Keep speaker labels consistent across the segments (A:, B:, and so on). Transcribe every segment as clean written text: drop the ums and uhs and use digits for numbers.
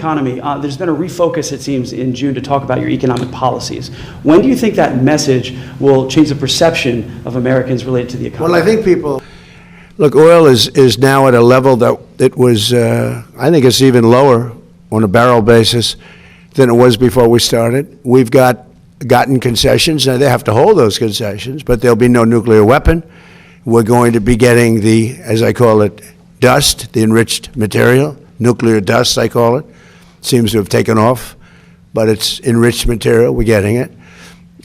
A: economy, there's been a refocus, it seems, in June to talk about your economic policies. When do you think that message will change the perception of Americans related to the economy?
B: Well, I think people, look, oil is now at a level that it was, I think it's even lower on a barrel basis than it was before we started. We've gotten concessions. Now, they have to hold those concessions, but there'll be no nuclear weapon. We're going to be getting the, as I call it, dust, the enriched material, nuclear dust, I call it. Seems to have taken off, but it's enriched material. We're getting it.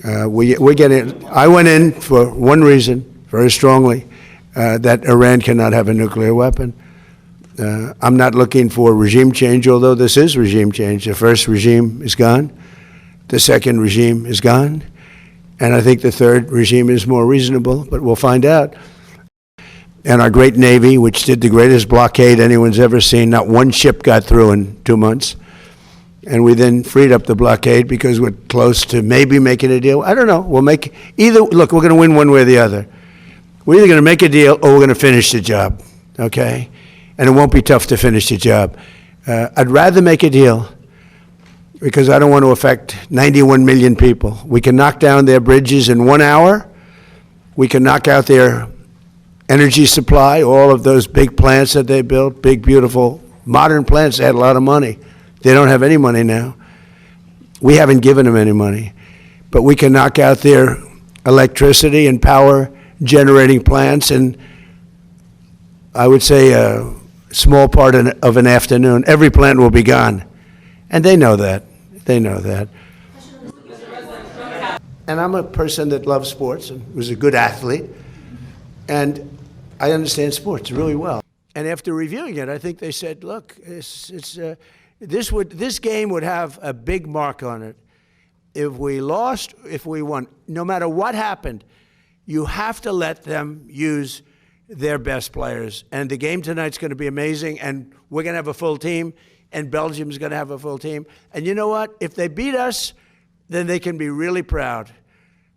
B: We're getting it. I went in for one reason, very strongly, that Iran cannot have a nuclear weapon. I'm not looking for regime change, although this is regime change. The first regime is gone. The second regime is gone. And I think the third regime is more reasonable, but we'll find out. And our great Navy, which did the greatest blockade anyone's ever seen, not one ship got through in 2 months. And we then freed up the blockade because we're close to maybe making a deal. I don't know. We'll make either. Look, we're going to win one way or the other. We're either going to make a deal or we're going to finish the job, okay? And it won't be tough to finish the job. I'd rather make a deal because I don't want to affect 91 million people. We can knock down their bridges in 1 hour. We can knock out their energy supply, all of those big plants that they built, big, beautiful, modern plants. They had a lot of money. They don't have any money now. We haven't given them any money. But we can knock out their electricity and power generating plants in, I would say, a small part of an afternoon. Every plant will be gone. And they know that. They know that. And I'm a person that loves sports and was a good athlete. And I understand sports really well. And after reviewing it, I think they said, look, this game would have a big mark on it. If we lost, if we won, no matter what happened, you have to let them use their best players. And the game tonight's going to be amazing, and we're going to have a full team, and Belgium's going to have a full team. And you know what? If they beat us, then they can be really proud.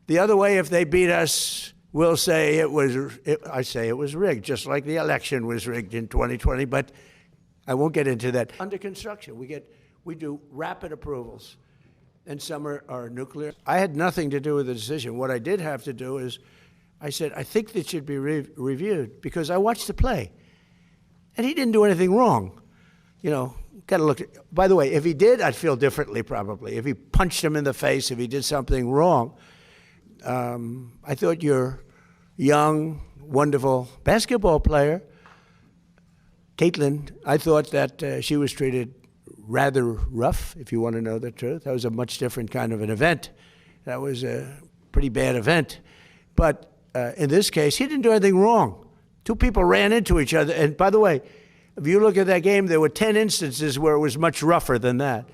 B: The other way, if they beat us, we'll say I say it was rigged, just like the election was rigged in 2020, but I won't get into that. Under construction, we do rapid approvals, and some are nuclear. I had nothing to do with the decision. What I did have to do is, I said, I think that should be reviewed, because I watched the play, and he didn't do anything wrong. You know, got to look at, by the way, if he did, I'd feel differently probably. If he punched him in the face, if he did something wrong, I thought your young, wonderful basketball player, Caitlin, I thought that she was treated rather rough, if you want to know the truth. That was a much different kind of an event. That was a pretty bad event. But in this case, he didn't do anything wrong. Two people ran into each other. And by the way, if you look at that game, there were 10 instances where it was much rougher than that.